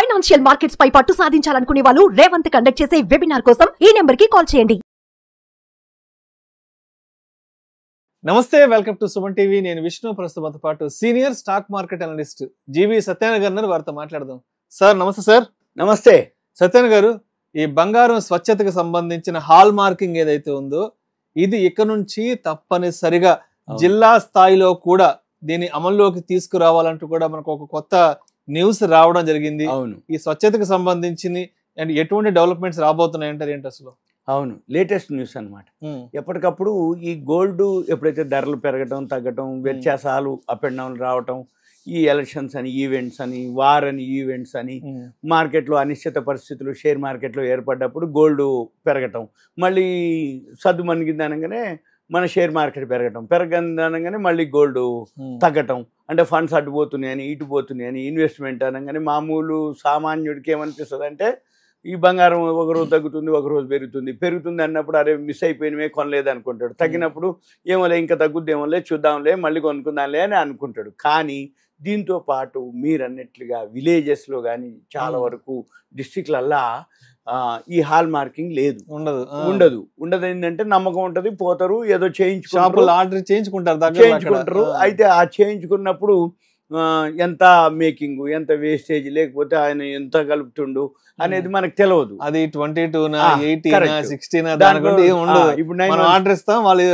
Financial markets పై పట్టు సాధించాలనుకునే వాళ్ళు Revanth conduct చేసే వెబినార్ కోసం ఈ నెంబర్ కి కాల్ చేయండి. నమస్తే, వెల్కమ్ టు సుమన్ టీవీ. నేను విష్ణు. ప్రస్తుతంతో పాటు సీనియర్ స్టాక్ మార్కెట్ అనలిస్ట్ జీవి సత్యనారాయణ గారు వారితో మాట్లాడదాం. సార్ నమస్తే. సార్ నమస్తే. సత్యనారాయణ గారు, ఈ బంగారం స్వచ్ఛతకు సంబంధించిన హాల్ మార్కింగ్ ఏదైతే ఉందో ఇది ఇక నుంచి తప్పనిసరిగా జిల్లా స్థాయిలో కూడా దీన్ని అమల్లోకి తీసుకురావాలంటూ కూడా మనకు ఒక కొత్త న్యూస్ రావడం జరిగింది. అవును, ఈ స్వచ్ఛతకు సంబంధించి అండ్ ఎటువంటి డెవలప్మెంట్స్ రాబోతున్నాయి అంటారు ఏంటి అసలు? అవును, లేటెస్ట్ న్యూస్ అన్నమాట. ఎప్పటికప్పుడు ఈ గోల్డ్ ఎప్పుడైతే ధరలు పెరగటం తగ్గటం, వ్యత్యాసాలు అప్ అండ్ డౌన్ రావటం, ఈ ఎలక్షన్స్ అని ఈవెంట్స్ అని వార్ అని ఈవెంట్స్ అని మార్కెట్లో అనిశ్చిత పరిస్థితులు షేర్ మార్కెట్లో ఏర్పడ్డప్పుడు గోల్డ్ పెరగటం, మళ్ళీ సద్దు మణిగిందనగానే మన షేర్ మార్కెట్ పెరగందనగానే మళ్ళీ గోల్డ్ తగ్గటం. అంటే ఫండ్స్ అటు పోతున్నాయని ఇటు పోతున్నాయని ఇన్వెస్ట్మెంట్ అనగానే మామూలు సామాన్యుడికి ఏమనిపిస్తుంది అంటే ఈ బంగారం ఒకరోజు తగ్గుతుంది ఒకరోజు పెరుగుతుంది అన్నప్పుడు అరే మిస్ అయిపోయినవే కొనలేదు అనుకుంటాడు. తగ్గినప్పుడు ఏమోలే ఇంకా తగ్గుద్దేమోలే చూద్దాంలే మళ్ళీ కొనుక్కుందాంలే అని అనుకుంటాడు. కానీ దీంతో పాటు మీరు అన్నట్లుగా విలేజెస్లో కానీ చాలా వరకు డిస్ట్రిక్ట్లల్లా ఈ హాల్ మార్కింగ్ లేదు, ఉండదు. ఏంటంటే నమ్మకం ఉంటుంది, పోతారు ఏదో చేయించుకుంటారు. అయితే ఆ చేయించుకున్నప్పుడు ఎంత మేకింగ్, ఎంత వేస్టేజ్, లేకపోతే ఆయన ఎంత కలుపుతుండు అనేది మనకు తెలియదు. అది 22 16 ఇప్పుడు ఆర్డర్ ఇస్తాం, వాళ్ళు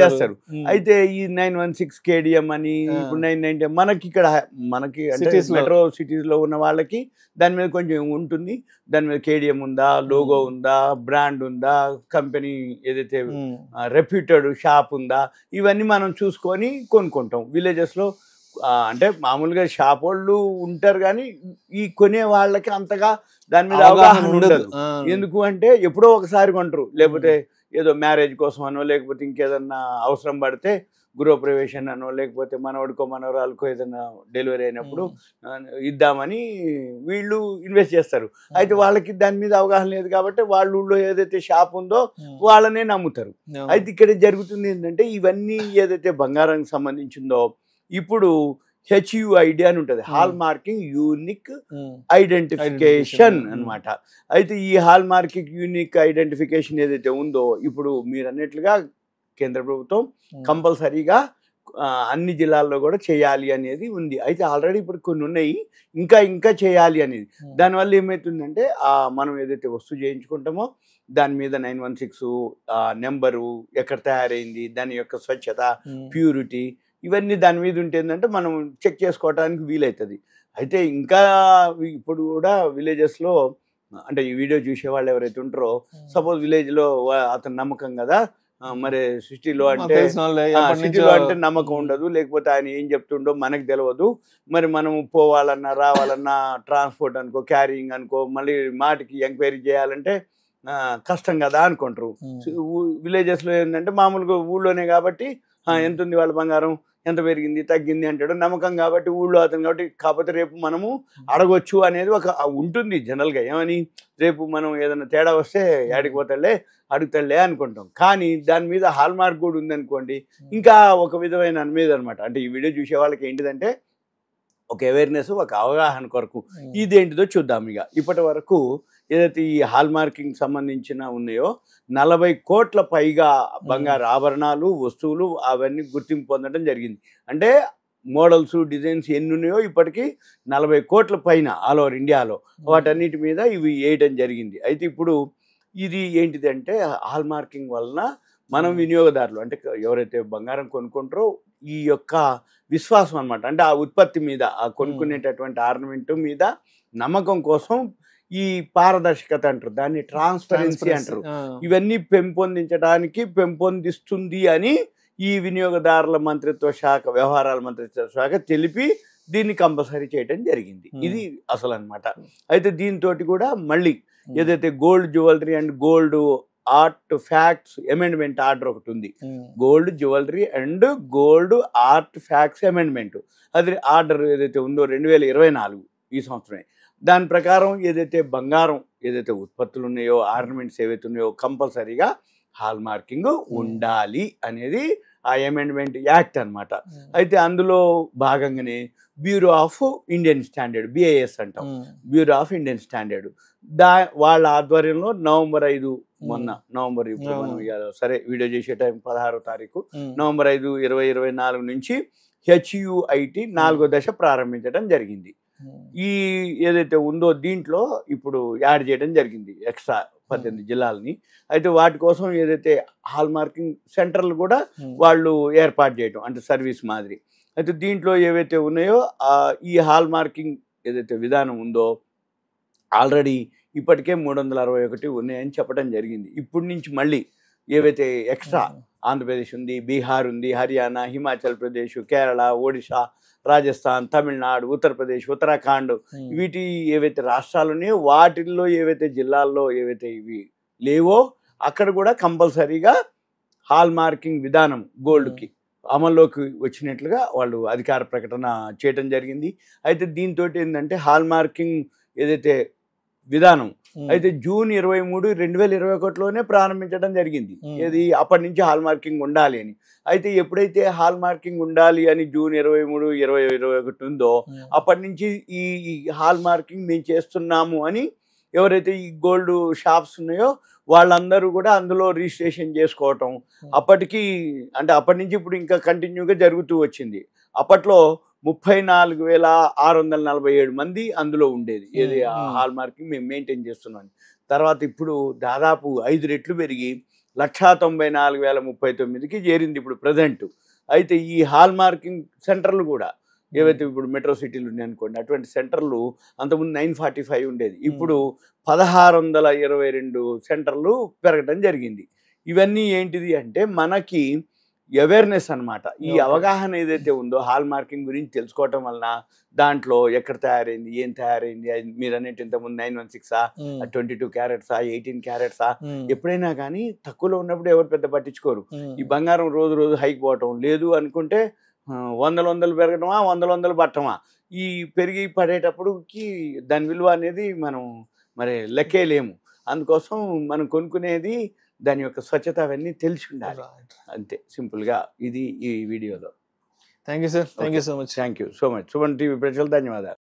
చేస్తారు. అయితే ఈ 916 KDM అని ఇప్పుడు 990 మనకి అంటే మెట్రో సిటీస్ లో ఉన్న వాళ్ళకి దాని మీద కొంచెం ఉంటుంది. దాని మీద KDM ఉందా, లోగో ఉందా, బ్రాండ్ ఉందా, కంపెనీ ఏదైతే రెప్యూటెడ్ షాప్ ఉందా, ఇవన్నీ మనం చూసుకొని కొనుక్కుంటాం. విలేజెస్ లో అంటే మామూలుగా షాప్ వాళ్ళు ఉంటారు కానీ ఈ కొనే వాళ్ళకి అంతగా దాని మీద అవగాహన ఉండదు. ఎందుకు అంటే ఎప్పుడో ఒకసారి కొంటారు, లేకపోతే ఏదో మ్యారేజ్ కోసం అనో, లేకపోతే ఇంకేదన్నా అవసరం పడితే గృహప్రవేశం అనో, లేకపోతే మనవడికో మనవరాలకో ఏదైనా డెలివరీ అయినప్పుడు ఇద్దామని వీళ్ళు ఇన్వెస్ట్ చేస్తారు. అయితే వాళ్ళకి దాని మీద అవగాహన లేదు కాబట్టి వాళ్ళ ఊళ్ళో ఏదైతే షాప్ ఉందో వాళ్ళనే నమ్ముతారు. అయితే ఇక్కడ జరుగుతుంది ఏంటంటే ఇవన్నీ ఏదైతే బంగారానికి సంబంధించిందో ఇప్పుడు HUID అని ఉంటుంది, హాల్ మార్కింగ్ యూనిక్ ఐడెంటిఫికేషన్ అన్నమాట. అయితే ఈ హాల్ మార్కింగ్ యూనిక్ ఐడెంటిఫికేషన్ ఏదైతే ఉందో ఇప్పుడు మీరు అన్నట్లుగా కేంద్ర ప్రభుత్వం కంపల్సరీగా అన్ని జిల్లాల్లో కూడా చేయాలి అనేది ఉంది. అయితే ఆల్రెడీ ఇప్పుడు కొన్ని ఉన్నాయి, ఇంకా చేయాలి అనేది. దానివల్ల ఏమవుతుందంటే మనం ఏదైతే వస్తువు చేయించుకుంటామో దాని మీద 916 నెంబరు, ఎక్కడ తయారైంది, దాని యొక్క స్వచ్ఛత, ప్యూరిటీ, ఇవన్నీ దాని మీద ఉంటే ఏంటంటే మనం చెక్ చేసుకోవడానికి వీలవుతుంది. అయితే ఇంకా ఇప్పుడు కూడా విలేజెస్లో అంటే ఈ వీడియో చూసే వాళ్ళు ఎవరైతే ఉంటారో, సపోజ్ విలేజ్లో అతను నమ్మకం కదా, మరి సిటీలో అంటే నమ్మకం ఉండదు, లేకపోతే ఆయన ఏం చెప్తుండో మనకు తెలియదు. మరి మనం పోవాలన్నా రావాలన్నా ట్రాన్స్పోర్ట్ అనుకో, క్యారింగ్ అనుకో, మళ్ళీ మాటికి ఎంక్వైరీ చేయాలంటే కష్టం కదా అనుకుంటారు. విలేజెస్లో ఏంటంటే మామూలుగా ఊళ్ళోనే కాబట్టి ఎంత ఉంది వాళ్ళ బంగారం, ఎంత పెరిగింది తగ్గింది అంటాడు, నమ్మకం కాబట్టి ఊళ్ళో అతను కాబట్టి. కాకపోతే రేపు మనము అడగొచ్చు అనేది ఒక ఉంటుంది జనరల్గా. ఏమని రేపు మనం ఏదైనా తేడా వస్తే యాడికి పోతాడులే అడుగుతాడులే అనుకుంటాం. కానీ దాని మీద హాల్ మార్క్ కూడా ఉందనుకోండి, ఇంకా ఒక విధమైన మీద అనమాట. అంటే ఈ వీడియో చూసే వాళ్ళకి ఏంటిదంటే ఒక అవేర్నెస్, ఒక అవగాహన కొరకు ఇదేంటిదో చూద్దాం. ఇప్పటి వరకు ఏదైతే ఈ హాల్ మార్కింగ్ సంబంధించిన ఉన్నాయో 40 కోట్ల పైగా బంగారు ఆభరణాలు, వస్తువులు అవన్నీ గుర్తింపు పొందడం జరిగింది. అంటే మోడల్స్, డిజైన్స్ ఎన్ని ఉన్నాయో ఇప్పటికీ 40 కోట్ల పైన ఆల్ ఓవర్ ఇండియాలో వాటన్నిటి మీద ఇవి వేయడం జరిగింది. అయితే ఇప్పుడు ఇది ఏంటిదంటే హాల్ మార్కింగ్ వలన మనం వినియోగదారులు అంటే ఎవరైతే బంగారం కొనుక్కుంటారో ఈ యొక్క విశ్వాసం అనమాట, అంటే ఆ ఉత్పత్తి మీద, ఆ కొనుక్కునేటటువంటి ఆర్నమెంట్ మీద నమ్మకం కోసం ఈ పారదర్శకత అంటారు, దాన్ని ట్రాన్స్పరెన్సీ అంటారు, ఇవన్నీ పెంపొందిస్తుంది అని ఈ వినియోగదారుల మంత్రిత్వ శాఖ, వ్యవహారాల మంత్రిత్వ శాఖ తెలిపి దీన్ని కంపల్సరీ చేయడం జరిగింది. ఇది అసలు అనమాట. అయితే దీంతో కూడా మళ్ళీ ఏదైతే gold jewellery and gold art facts amendment order ఒకటి ఉంది. Gold jewellery and gold art facts amendment, అది ఆర్డర్ ఏదైతే ఉందో 2024 ఈ సంవత్సరమే. దాని ప్రకారం ఏదైతే బంగారం ఏదైతే ఉత్పత్తులు ఉన్నాయో, ఆర్నమెంట్స్ ఏవైతే ఉన్నాయో కంపల్సరీగా హాల్ మార్కింగ్ ఉండాలి అనేది ఆ అమెండ్మెంట్ యాక్ట్ అన్నమాట. అయితే అందులో భాగంగానే bureau of Indian standard, BIS అంటాం, బ్యూరో ఆఫ్ ఇండియన్ స్టాండర్డ్, వాళ్ళ ఆధ్వర్యంలో నవంబర్ 5 మొన్న నవంబర్, ఇప్పుడు మనం సరే వీడియో చేసే టైం 16వ తారీఖు, నవంబర్ 5, 2024 నుంచి HUIT 4వ దశ ప్రారంభించడం జరిగింది. ఈ ఏదైతే ఉందో దీంట్లో ఇప్పుడు యాడ్ చేయడం జరిగింది ఎక్స్ట్రా 18 జిల్లాలని. అయితే వాటి కోసం ఏదైతే హాల్ మార్కింగ్ సెంటర్లు కూడా వాళ్ళు ఏర్పాటు చేయడం, అంటే సర్వీస్ మాదిరి. అయితే దీంట్లో ఏవైతే ఉన్నాయో ఈ హాల్ మార్కింగ్ ఏదైతే విధానం ఉందో ఆల్రెడీ ఇప్పటికే 361 ఉన్నాయని చెప్పడం జరిగింది. ఇప్పటి నుంచి మళ్ళీ ఏవైతే ఎక్స్ట్రా ఆంధ్రప్రదేశ్ ఉంది, బీహార్ ఉంది, హర్యానా, హిమాచల్ ప్రదేశ్, కేరళ, ఒడిశా, రాజస్థాన్, తమిళనాడు, ఉత్తరప్రదేశ్, ఉత్తరాఖండ్, వీటి ఏవైతే రాష్ట్రాలు ఉన్నాయో వాటిల్లో ఏవైతే జిల్లాల్లో ఏవైతే ఇవి లేవో అక్కడ కూడా కంపల్సరీగా హాల్ మార్కింగ్ విధానం గోల్డ్కి అమల్లోకి వచ్చినట్లుగా వాళ్ళు అధికార ప్రకటన చేయడం జరిగింది. అయితే దీంతో ఏంటంటే హాల్ మార్కింగ్ ఏదైతే విధానం అయితే జూన్ 23, 2021లోనే ప్రారంభించడం జరిగింది. ఇది అప్పటి నుంచి హాల్ మార్కింగ్ ఉండాలి అని. అయితే ఎప్పుడైతే హాల్ మార్కింగ్ ఉండాలి అని జూన్ 23, 2021 ఉందో అప్పటి నుంచి ఈ హాల్ మార్కింగ్ మేము చేస్తున్నాము అని ఎవరైతే ఈ గోల్డ్ షాప్స్ ఉన్నాయో వాళ్ళందరూ కూడా అందులో రిజిస్ట్రేషన్ చేసుకోవటం, అప్పటికి అంటే అప్పటి నుంచి ఇప్పుడు ఇంకా కంటిన్యూగా జరుగుతూ వచ్చింది. అప్పట్లో 34,647 మంది అందులో ఉండేది, ఏది హాల్ మార్కింగ్ మేము మెయింటైన్ చేస్తున్నాం. తర్వాత ఇప్పుడు దాదాపు 5 రెట్లు పెరిగి 194,039కి చేరింది ఇప్పుడు ప్రజెంట్. అయితే ఈ హాల్ మార్కింగ్ సెంటర్లు కూడా ఏవైతే ఇప్పుడు మెట్రో సిటీలు ఉన్నాయి అనుకోండి, అటువంటి సెంటర్లు అంతకుముందు 945 ఉండేది, ఇప్పుడు 1622 సెంటర్లు పెరగడం జరిగింది. ఇవన్నీ ఏంటిది అంటే మనకి అవేర్నెస్ అన్నమాట. ఈ అవగాహన ఏదైతే ఉందో హాల్ మార్కింగ్ గురించి తెలుసుకోవటం వలన దాంట్లో ఎక్కడ తయారైంది, ఏం తయారైంది, మీరు అన్నట్టు ఇంతకుముందు 916 22 క్యారెట్సా 18 క్యారెట్సా, ఎప్పుడైనా కానీ తక్కువలో ఉన్నప్పుడు ఎవరు పెద్ద పట్టించుకోరు. ఈ బంగారం రోజు రోజు హైక్ పోవటం లేదు అనుకుంటే వందలు పెరగటమా, వందలు పట్టమా, ఈ పెరిగి పడేటప్పుడుకి దాని విలువ అనేది మనం మరి లెక్కేయలేము. అందుకోసం మనం కొనుక్కునేది దాని యొక్క స్వచ్ఛత అవన్నీ తెలిసి ఉండాలి, అంతే సింపుల్గా. ఇది ఈ వీడియోలో. Thank you sir, thank you so much. Thank you so much. Suman TV ప్రజలు ధన్యవాదాలు.